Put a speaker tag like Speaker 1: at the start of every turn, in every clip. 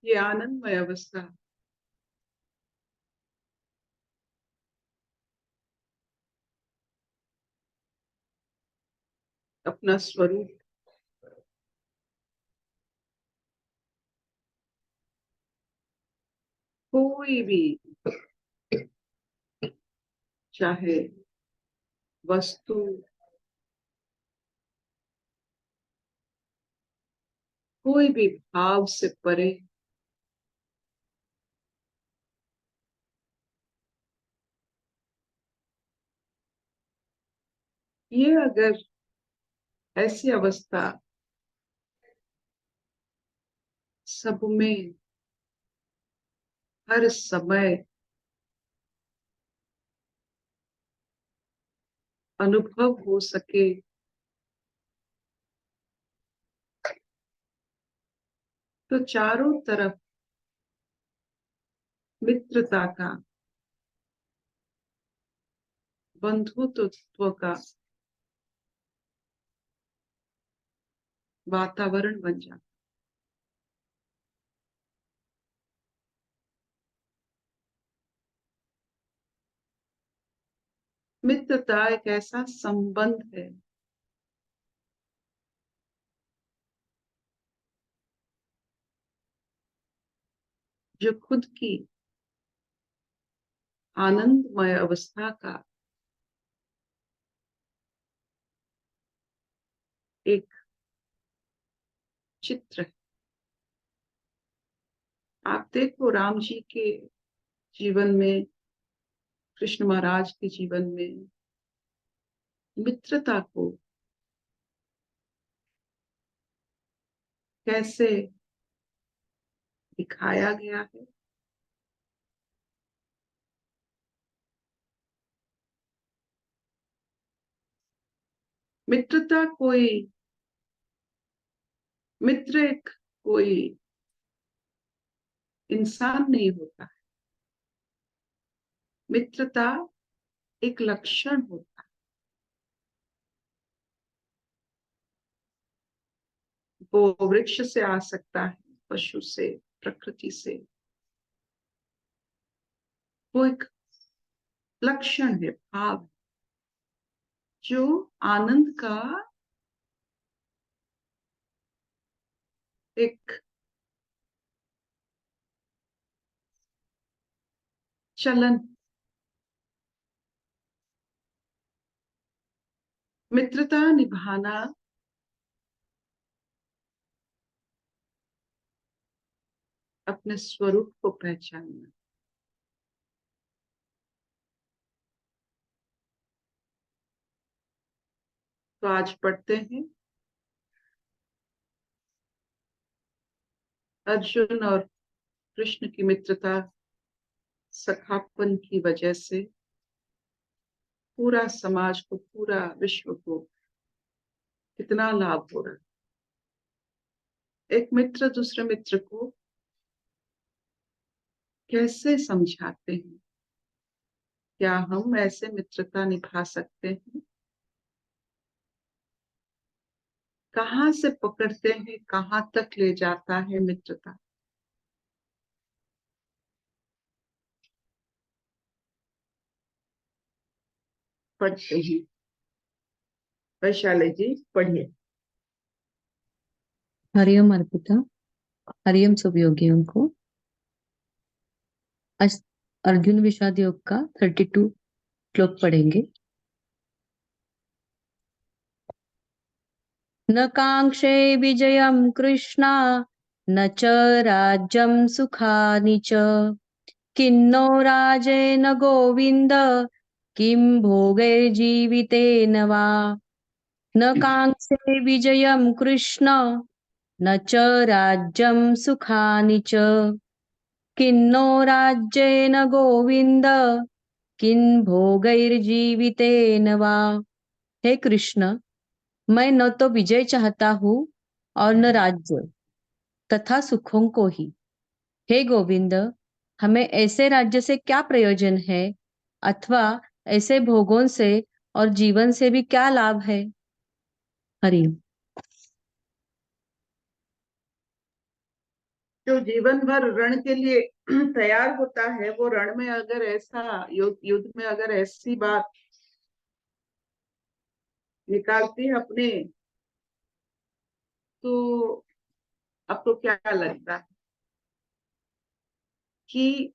Speaker 1: ये आनंदमय अवस्था अपना स्वरूप कोई भी, चाहे वस्तु, कोई भी भाव से परे, ये अगर ऐसी अवस्था सब में हर समय अनुभव हो सके तो चारों तरफ मित्रता का, बंधुत्व का वातावरण बन जाता। मित्रता एक ऐसा संबंध है जो खुद की आनंदमय अवस्था का एक चित्र है। आप देखो राम जी के जीवन में, कृष्ण महाराज के जीवन में मित्रता को कैसे दिखाया गया है। मित्रता कोई मित्र एक कोई इंसान नहीं होता। मित्रता एक लक्षण होता है। वो वृक्ष से आ सकता है, पशु से, प्रकृति से। वो एक लक्षण है, भाव, जो आनंद का एक चलन। मित्रता निभाना अपने स्वरूप को पहचानना। तो आज पढ़ते हैं अर्जुन और कृष्ण की मित्रता, सखापन की वजह से पूरा समाज को, पूरा विश्व को कितना लाभ हो रहा है। एक मित्र दूसरे मित्र को कैसे समझाते हैं? क्या हम ऐसे मित्रता निभा सकते हैं? कहाँ से पकड़ते हैं, कहाँ तक ले जाता है मित्रता? पढ़ते हैं। वैशाली जी पढ़िए।
Speaker 2: हरिओम अर्पिता। हरिओम सब योगियों को। आज अर्जुन विषाद योग का 32 श्लोक पढ़ेंगे। न कांक्षे विजयम कृष्णा न च राज्यम सुखानि च किन्नो राजेन गोविंद किं भोगैर्जीवितेन वा। न कांक्षे विजयम कृष्ण न च राज्यम सुखानि च किन्नो राज्येन गोविंद किन भोगैर्जीवितेन वा। हे कृष्ण, मैं न तो विजय चाहता हूँ और न राज्य तथा सुखों को ही। हे गोविंद, हमें ऐसे राज्य से क्या प्रयोजन है अथवा ऐसे भोगों से और जीवन से भी क्या लाभ है। हरि।
Speaker 1: जो जीवन भर रण के लिए तैयार होता है, वो रण में अगर ऐसा युद्ध में अगर ऐसी बात निकालती है अपने, तो आपको क्या लगता है कि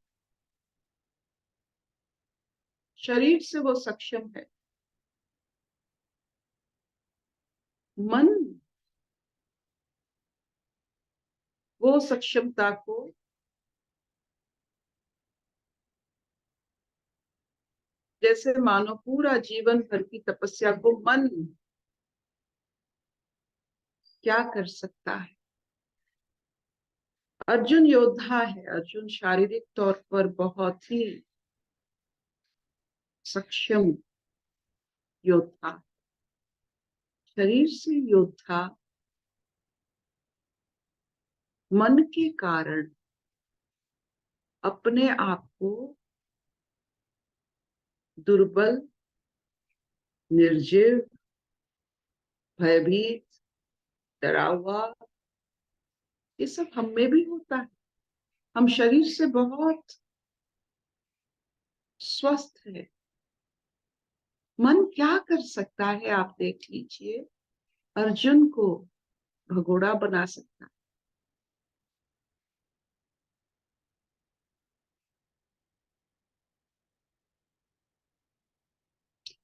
Speaker 1: शरीर से वो सक्षम है? मन वो सक्षमता को जैसे मानो पूरा जीवन भर की तपस्या को मन क्या कर सकता है? अर्जुन योद्धा है। अर्जुन शारीरिक तौर पर बहुत ही सक्षम योद्धा, शरीर से योद्धा, मन के कारण अपने आप को दुर्बल, निर्जीव, भयभीत, डरा हुआ, ये सब हम में भी होता है। हम शरीर से बहुत स्वस्थ है। मन क्या कर सकता है आप देख लीजिए। अर्जुन को भगोड़ा बना सकता है।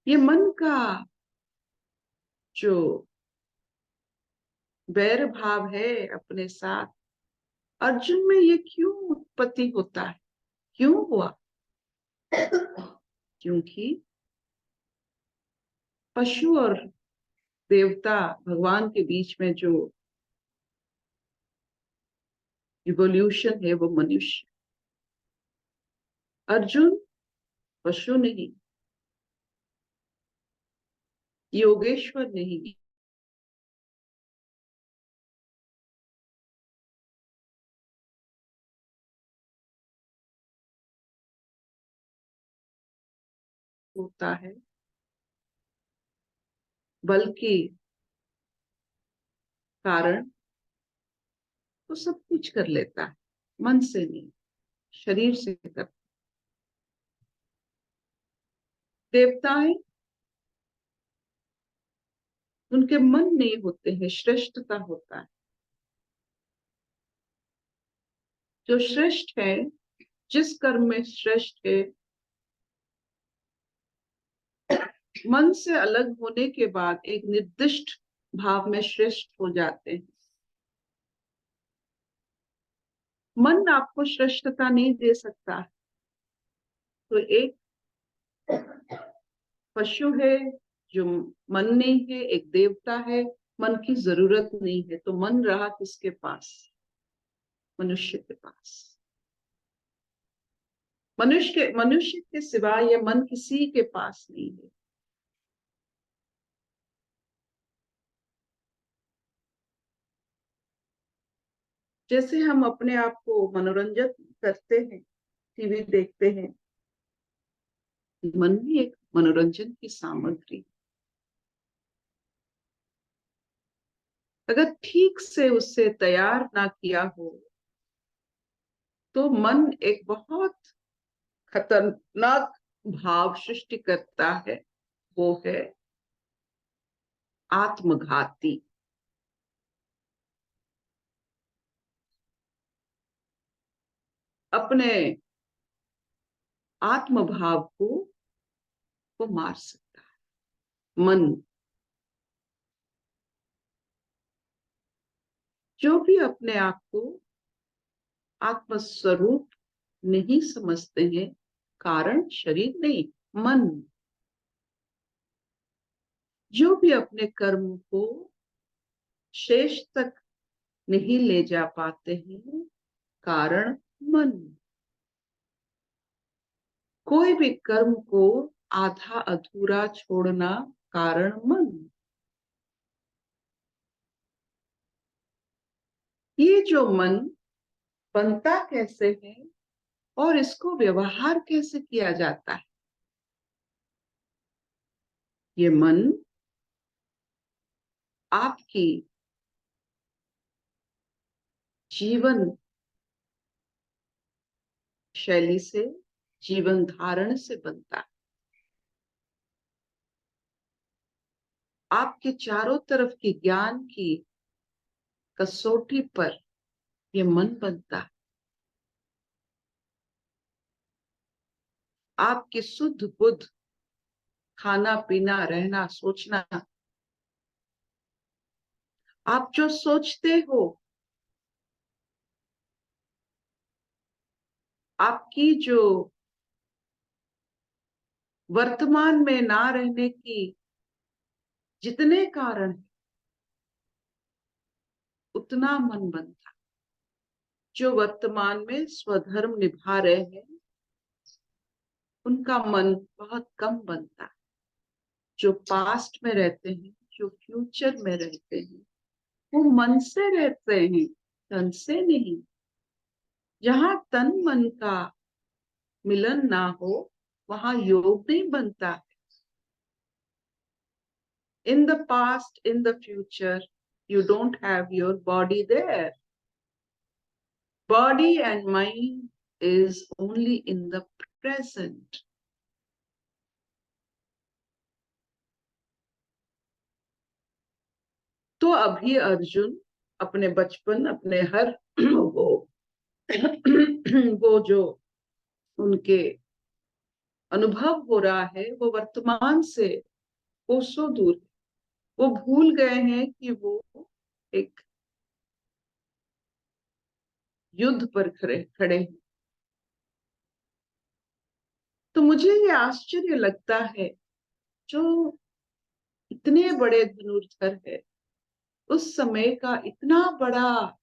Speaker 1: ये मन का जो वैर भाव है अपने साथ, अर्जुन में ये क्यों उत्पत्ति होता है? क्यों हुआ? क्योंकि पशु और देवता भगवान के बीच में जो इवोल्यूशन है वो मनुष्य। अर्जुन पशु नहीं, योगेश्वर नहीं, होता है, बल्कि कारण तो सब कुछ कर लेता है, मन से नहीं, शरीर से कर। देवताएं, उनके मन नहीं होते हैं, श्रेष्ठता होता है। जो श्रेष्ठ है, जिस कर्म में श्रेष्ठ है, मन से अलग होने के बाद एक निर्दिष्ट भाव में श्रेष्ठ हो जाते हैं। मन आपको श्रेष्ठता नहीं दे सकता। तो एक पशु है जो मन नहीं है, एक देवता है, मन की जरूरत नहीं है, तो मन रहा किसके पास? मनुष्य के पास। मनुष्य के सिवा यह मन किसी के पास नहीं है। जैसे हम अपने आप को मनोरंजन करते हैं, टीवी देखते हैं, मन भी एक मनोरंजन की सामग्री। अगर ठीक से उससे तैयार ना किया हो तो मन एक बहुत खतरनाक भाव सृष्टि करता है, वो है आत्मघाती। अपने आत्म भाव को वो मार सकता है मन। जो भी अपने आप को आत्मस्वरूप नहीं समझते हैं, कारण शरीर नहीं, मन। जो भी अपने कर्म को शेष तक नहीं ले जा पाते हैं, कारण मन। कोई भी कर्म को आधा अधूरा छोड़ना, कारण मन। ये जो मन बनता कैसे है और इसको व्यवहार कैसे किया जाता है? ये मन आपकी जीवन शैली से, जीवन धारण से बनता है। आपके चारों तरफ की ज्ञान की कसौटी पर ये मन बनता है। आपकी शुद्ध बुद्ध, खाना पीना रहना सोचना, आप जो सोचते हो, आपकी जो वर्तमान में ना रहने की जितने कारण हैं, उतना मन बनता। जो वर्तमान में स्वधर्म निभा रहे हैं, उनका मन बहुत कम बनता है। जो पास्ट में रहते हैं, जो फ्यूचर में रहते हैं, वो मन से रहते हैं, तन से नहीं। जहां तन मन का मिलन ना हो, वहां योग नहीं बनता। In the past, in the future, you don't have your body there. Body and mind is only in the present. तो अभी अर्जुन अपने बचपन, अपने हर वो जो उनके अनुभव हो रहा है, वो वर्तमान से कोसों दूर है। वो भूल गए हैं कि वो एक युद्ध पर खड़े खड़े हैं। तो मुझे ये आश्चर्य लगता है, जो इतने बड़े धनुर्धर है, उस समय का इतना बड़ा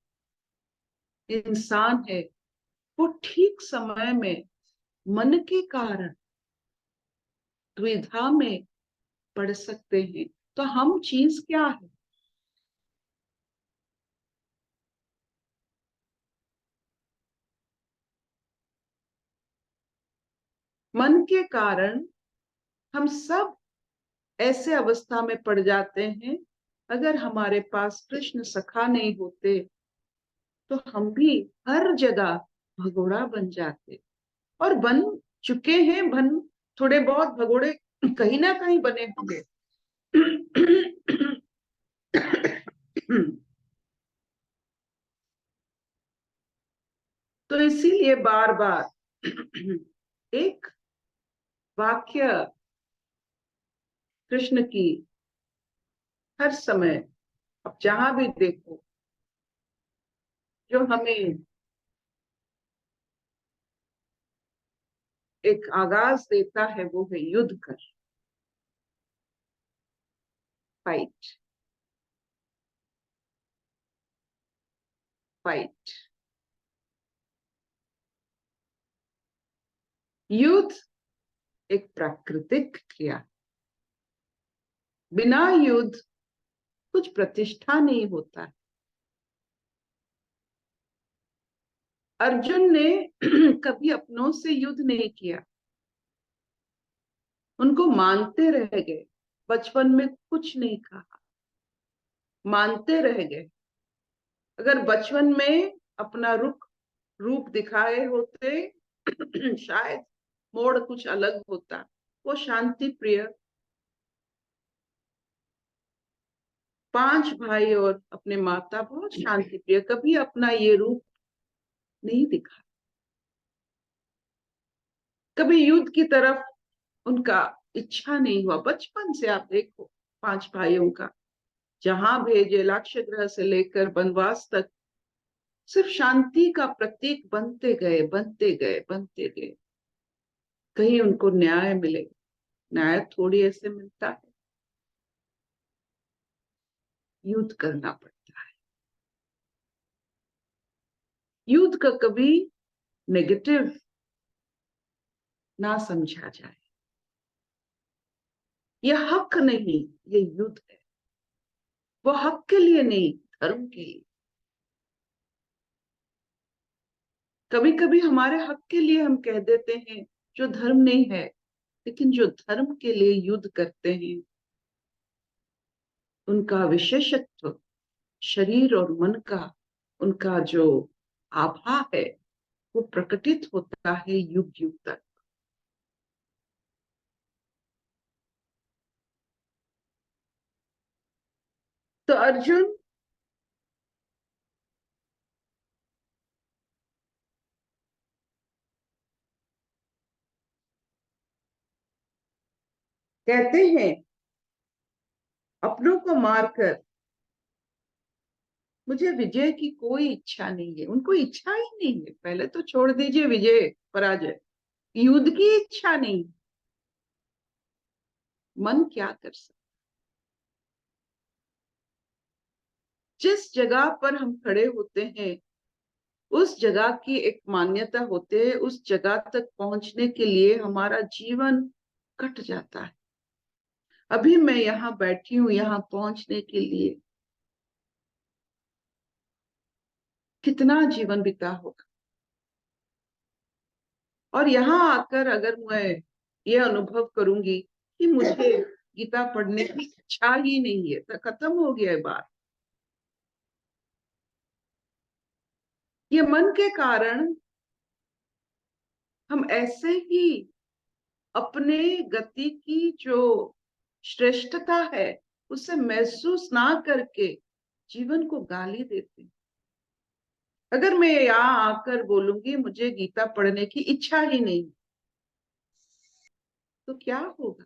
Speaker 1: इंसान है, वो ठीक समय में मन के कारण द्विधा में पड़ सकते हैं। तो हम चीज क्या है? मन के कारण हम सब ऐसे अवस्था में पड़ जाते हैं। अगर हमारे पास कृष्ण सखा नहीं होते तो हम भी हर जगह भगोड़ा बन जाते, और बन चुके हैं। थोड़े बहुत भगोड़े कहीं ना कहीं बने होंगे। तो इसीलिए बार बार एक वाक्य कृष्ण की हर समय, अब जहां भी देखो, जो हमें एक आगाज देता है, वो है युद्ध कर, फाइट, फाइट। युद्ध एक प्राकृतिक क्रिया। बिना युद्ध कुछ प्रतिष्ठा नहीं होता। अर्जुन ने कभी अपनों से युद्ध नहीं किया, उनको मानते रह गए, बचपन में कुछ नहीं कहा, मानते रह गए। अगर बचपन में अपना रूप दिखाए होते शायद मोड़ कुछ अलग होता। वो शांति प्रिय, 5 भाई और अपने माता, बहुत शांति प्रिय, कभी अपना ये रूप नहीं दिखा। कभी युद्ध की तरफ उनका इच्छा नहीं हुआ। बचपन से आप देखो 5 भाइयों का, जहां भेजे लाक्ष्य ग्रह से लेकर वनवास तक, सिर्फ शांति का प्रतीक बनते गए, बनते गए, बनते गए। कहीं उनको न्याय मिले, न्याय थोड़ी ऐसे मिलता है, युद्ध करना पड़ता है। युद्ध का कभी नेगेटिव ना समझा जाए। यह हक नहीं, ये युद्ध है। वो हक के लिए नहीं, धर्म के लिए। कभी कभी हमारे हक के लिए हम कह देते हैं जो धर्म नहीं है, लेकिन जो धर्म के लिए युद्ध करते हैं उनका विशेषत्व, शरीर और मन का उनका जो आभा है, वो प्रकटित होता है युग युग तक। तो अर्जुन कहते हैं अपनों को मारकर मुझे विजय की कोई इच्छा नहीं है। उनको इच्छा ही नहीं है, पहले तो छोड़ दीजिए विजय पराजय, युद्ध की इच्छा नहीं। मन क्या कर सकता। जिस जगह पर हम खड़े होते हैं उस जगह की एक मान्यता होती है, उस जगह तक पहुंचने के लिए हमारा जीवन कट जाता है। अभी मैं यहाँ बैठी हूं, यहाँ पहुंचने के लिए कितना जीवन बिता होगा। और यहाँ आकर अगर मैं ये अनुभव करूंगी कि मुझे गीता पढ़ने की इच्छा ही नहीं है, तो खत्म हो गया बात। ये मन के कारण हम ऐसे ही अपने गति की जो श्रेष्ठता है उसे महसूस ना करके जीवन को गाली देते हैं। अगर मैं यहाँ आकर बोलूंगी मुझे गीता पढ़ने की इच्छा ही नहीं, तो क्या होगा।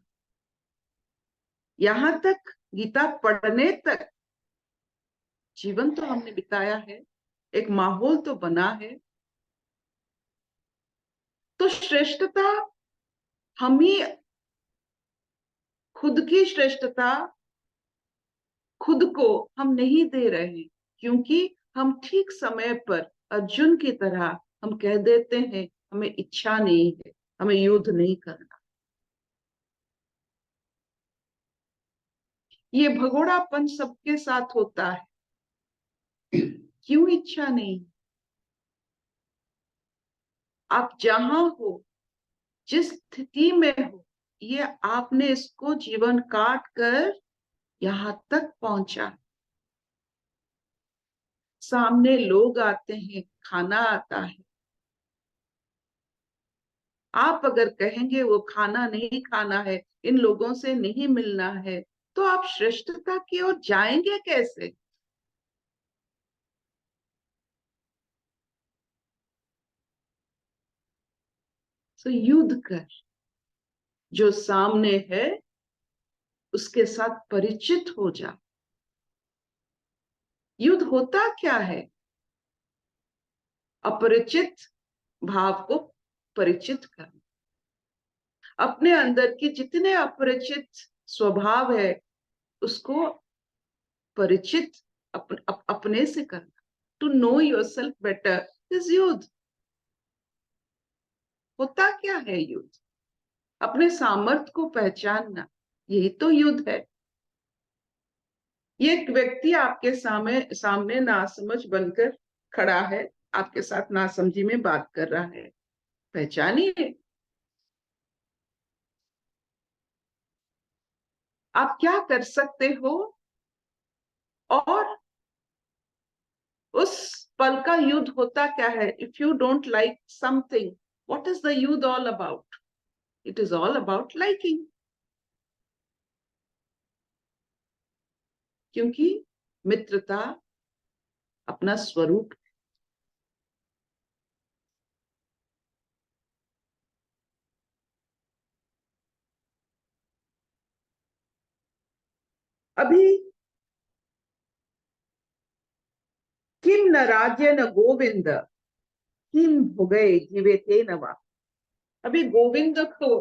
Speaker 1: यहां तक गीता पढ़ने तक जीवन तो हमने बिताया है, एक माहौल तो बना है। तो श्रेष्ठता हम ही, खुद की श्रेष्ठता खुद को हम नहीं दे रहे, क्योंकि हम ठीक समय पर अर्जुन की तरह हम कह देते हैं हमें इच्छा नहीं है, हमें युद्ध नहीं करना। ये भगोड़ापन सबके साथ होता है। क्यों इच्छा नहीं। आप जहां हो, जिस स्थिति में हो, ये आपने इसको जीवन काट कर यहां तक पहुंचा। सामने लोग आते हैं, खाना आता है, आप अगर कहेंगे वो खाना नहीं खाना है, इन लोगों से नहीं मिलना है, तो आप श्रेष्ठता की ओर जाएंगे कैसे। तो युद्ध कर, जो सामने है उसके साथ परिचित हो जा। युद्ध होता क्या है, अपरिचित भाव को परिचित करना। अपने अंदर की जितने अपरिचित स्वभाव है उसको परिचित अपने से करना। To know yourself better is युद्ध। होता क्या है युद्ध, अपने सामर्थ्य को पहचानना, यही तो युद्ध है। ये एक व्यक्ति आपके सामने नासमझ बनकर खड़ा है, आपके साथ नासमझी में बात कर रहा है, पहचानिए। आप क्या कर सकते हो और उस पल का युद्ध होता क्या है? If you don't like something, what is the युद्ध all about? It is all about liking. क्योंकि मित्रता अपना स्वरूप। अभी किम न राज्य न गोविंद किम भुगे जीवेते नवा। अभी गोविंद को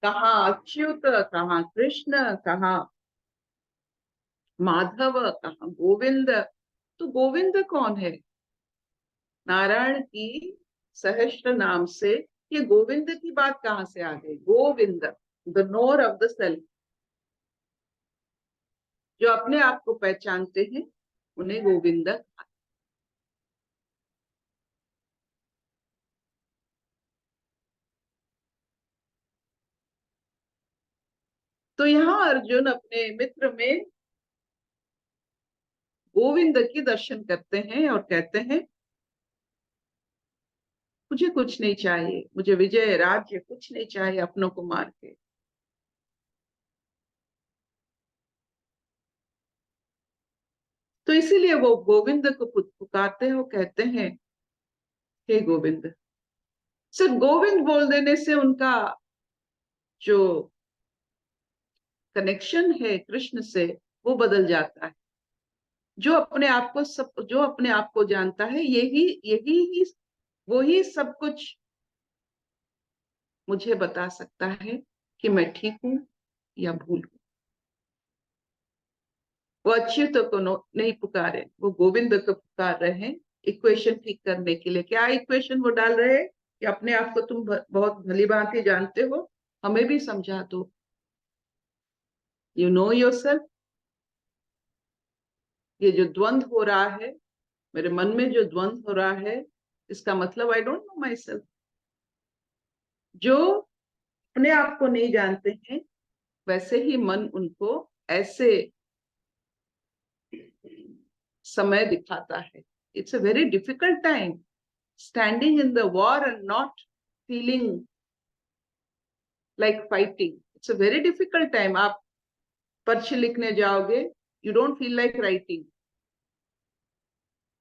Speaker 1: कहाँ अच्युत, कहाँ कृष्ण, कहाँ माधव, कहाँ गोविंद। तो गोविंद कौन है? नारायण की सहस्त्र नाम से ये गोविंद की बात कहां से आ गई? Govind, the NOR of the self. जो अपने आप को पहचानते हैं उन्हें गोविंद। तो यहाँ अर्जुन अपने मित्र में गोविंद की दर्शन करते हैं और कहते हैं मुझे कुछ नहीं चाहिए, मुझे विजय राज्य कुछ नहीं चाहिए अपनों को मार के। तो इसीलिए वो गोविंद को पुकारते हो, कहते हैं हे गोविंद। सिर्फ गोविंद बोल देने से उनका जो कनेक्शन है कृष्ण से वो बदल जाता है। जो अपने आप को जानता है, यही यही ही वो ही सब कुछ मुझे बता सकता है कि मैं ठीक हूं या भूल हूं। वो अच्युत को नहीं पुकारे, वो गोविंद को पुकार रहे हैं इक्वेशन ठीक करने के लिए। क्या इक्वेशन वो डाल रहे हैं कि अपने आप को तुम बहुत भली भांति जानते हो, हमें भी समझा दो। You know yourself. ये जो द्वंद्व हो रहा है, मेरे मन में जो द्वंद्व हो रहा है, इसका मतलब I don't know my self. जो अपने आप को नहीं जानते हैं वैसे ही मन उनको ऐसे समय दिखाता है। It's a very difficult time standing in the war and not feeling like fighting. It's a very difficult time. आप पर्चे लिखने जाओगे, you don't feel like writing.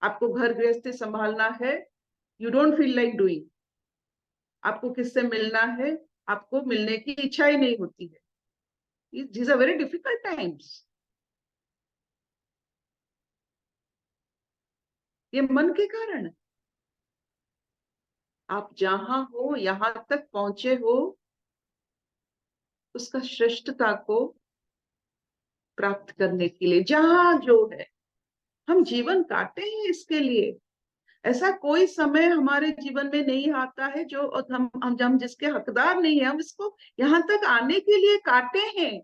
Speaker 1: आपको घर गृहस्थी संभालना है, you don't feel like doing. आपको किससे मिलना है, आपको मिलने की इच्छा ही नहीं होती है। these are very difficult times। ये मन के कारण है। आप जहां हो, यहां तक पहुंचे हो, उसका श्रेष्ठता को प्राप्त करने के लिए। जहां जो है, हम जीवन काटे हैं इसके लिए। ऐसा कोई समय हमारे जीवन में नहीं आता है जो हम जिसके हकदार नहीं है। हम इसको यहां तक आने के लिए काटे हैं।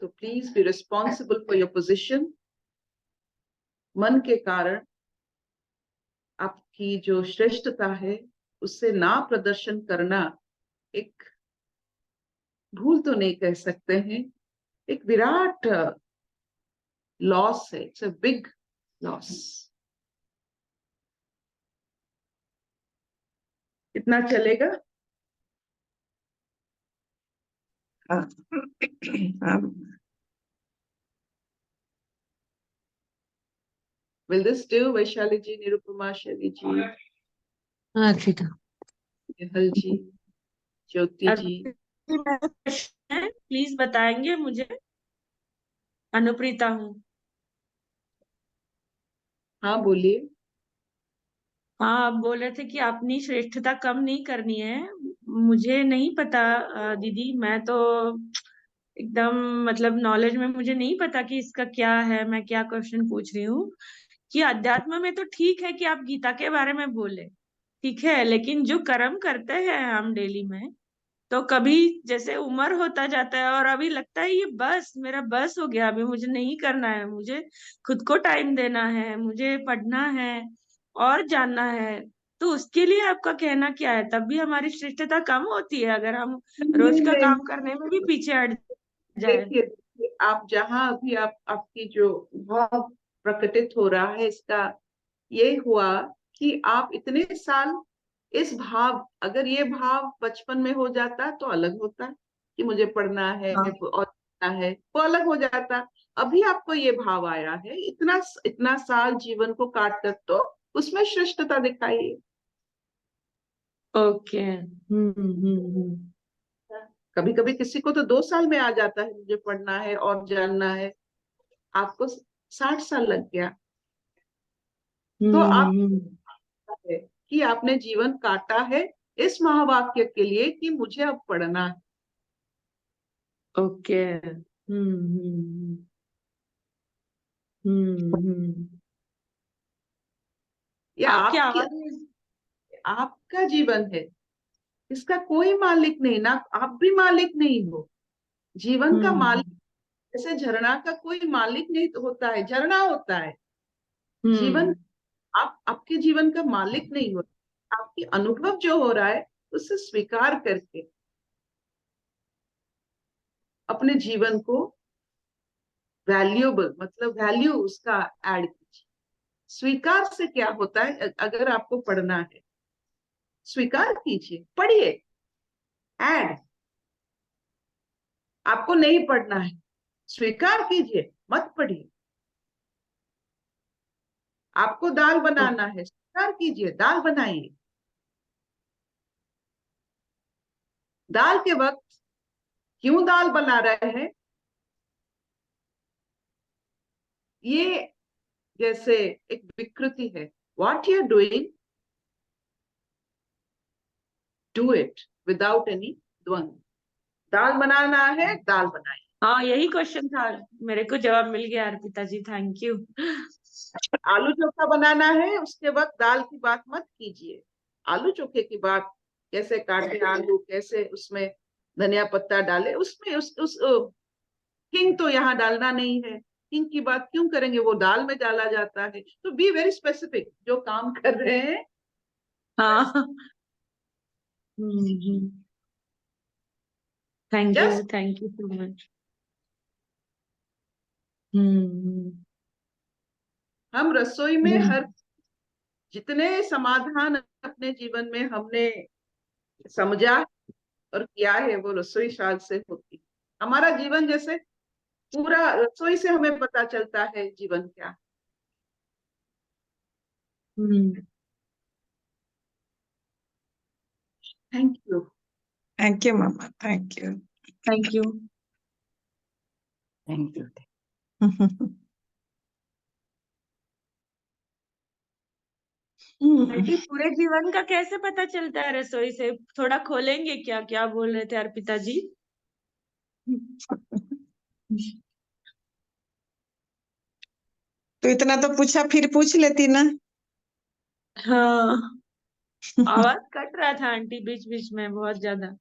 Speaker 1: तो please be responsible for your position. मन के कारण आपकी जो श्रेष्ठता है उससे ना प्रदर्शन करना एक भूल तो नहीं कह सकते हैं, एक विराट लॉस है। It's a big loss. इतना चलेगा?
Speaker 3: हाँ हाँ
Speaker 1: विल दिस डू? वैशाली जी, निरुपमा, शैली जी,
Speaker 2: हाँ अर्पिता।
Speaker 1: निहल जी, ज्योति जी।
Speaker 3: प्लीज बताएंगे मुझे। अनुप्रीता हूँ।
Speaker 1: हाँ बोलिए।
Speaker 3: हाँ, आप बोल रहे थे कि अपनी श्रेष्ठता कम नहीं करनी है। मुझे नहीं पता दीदी, मैं तो एकदम मतलब नॉलेज में मुझे नहीं पता कि इसका क्या है। मैं क्या क्वेश्चन पूछ रही हूँ कि अध्यात्म में तो ठीक है कि आप गीता के बारे में बोले, ठीक है, लेकिन जो कर्म करते हैं हम डेली में, तो कभी जैसे उम्र होता जाता है और अभी लगता है ये बस मेरा बस हो गया, अभी मुझे नहीं करना है, मुझे खुद को टाइम देना है, मुझे पढ़ना है और जानना है। तो उसके लिए आपका कहना क्या है? तब भी हमारी श्रेष्ठता कम होती है अगर हम रोज
Speaker 1: नहीं
Speaker 3: का
Speaker 1: नहीं,
Speaker 3: काम करने में भी पीछे हट जाए।
Speaker 1: देखिए देखिए, आप जहाँ अभी आप आपकी जो भाव प्रकटित हो रहा है, इसका ये हुआ कि आप इतने साल इस भाव, अगर ये भाव बचपन में हो जाता तो अलग होता कि मुझे पढ़ना है
Speaker 2: हाँ।
Speaker 1: और पढ़ना है, वो अलग हो जाता। अभी आपको ये भाव आया है, इतना इतना साल जीवन को काट कर, तो उसमें श्रेष्ठता दिखाइए।
Speaker 3: ओके।
Speaker 1: कभी कभी किसी को तो 2 साल में आ जाता है मुझे पढ़ना है और जानना है, आपको 60 साल लग गया। तो आप है कि आपने जीवन काटा है इस महावाक्य के लिए कि मुझे अब पढ़ना है।
Speaker 3: ओके।
Speaker 1: ये
Speaker 3: आपकी
Speaker 1: आपके,
Speaker 3: आवाज।
Speaker 1: आपका जीवन है, इसका कोई मालिक नहीं ना, आप भी मालिक नहीं हो। जीवन का मालिक, जैसे झरना का कोई मालिक नहीं होता है, झरना होता है। जीवन, आप आपके जीवन का मालिक नहीं हो। आपकी अनुभव जो हो रहा है उसे स्वीकार करके अपने जीवन को वैल्यूएबल, मतलब वैल्यू उसका ऐड कीजिए। स्वीकार से क्या होता है? अगर आपको पढ़ना है, स्वीकार कीजिए, पढ़िए, ऐड। आपको नहीं पढ़ना है, स्वीकार कीजिए, मत पढ़िए। आपको दाल बनाना है, स्वीकार कीजिए, दाल बनाइए। दाल के वक्त क्यों दाल बना रहे हैं, ये जैसे एक विकृति है। What you are doing, do it without any द्वंद। दाल बनाना है, दाल बनाइए।
Speaker 3: हाँ, यही क्वेश्चन था, मेरे को जवाब मिल गया अर्पिता जी, थैंक यू।
Speaker 1: आलू चोखा बनाना है, उसके वक्त दाल की बात मत कीजिए। आलू चोखे की बात, कैसे काटे आलू, कैसे उसमें धनिया पत्ता डाले, उसमें उस किंग तो यहाँ डालना नहीं है। किंग की बात क्यों करेंगे, वो दाल में डाला जाता है। तो बी वेरी स्पेसिफिक, जो काम कर रहे हैं।
Speaker 3: हाँ। Thank you,
Speaker 1: just
Speaker 3: thank you so much. Hmm.
Speaker 1: हम रसोई में हर, जितने समाधान अपने जीवन में हमने समझा और किया है, वो रसोई शाल से होती। हमारा जीवन जैसे पूरा रसोई से हमें पता चलता है जीवन क्या। Thank you.
Speaker 4: Thank you mama, thank you.
Speaker 3: Thank you.
Speaker 1: Thank you.
Speaker 3: Aunty, पूरे जीवन का कैसे पता चलता है रसोई से? थोड़ा खोलेंगे क्या, क्या बोल रहे थे अर्पिता जी?
Speaker 4: तो इतना तो पूछा, फिर पूछ लेती ना।
Speaker 3: हाँ, आवाज कट रहा था आंटी बीच बीच में बहुत ज्यादा।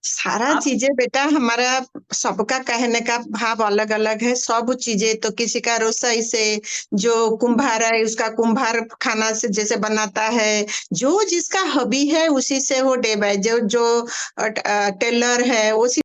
Speaker 4: सारा
Speaker 3: आप
Speaker 4: चीजें बेटा हमारा, सबका कहने का भाव अलग अलग है। सब चीजें तो किसी का रसोई से, जो कुम्हार है उसका कुम्हार खाना से जैसे बनाता है, जो जिसका हॉबी है उसी से वो डे बाय, जो जो टेलर है उसी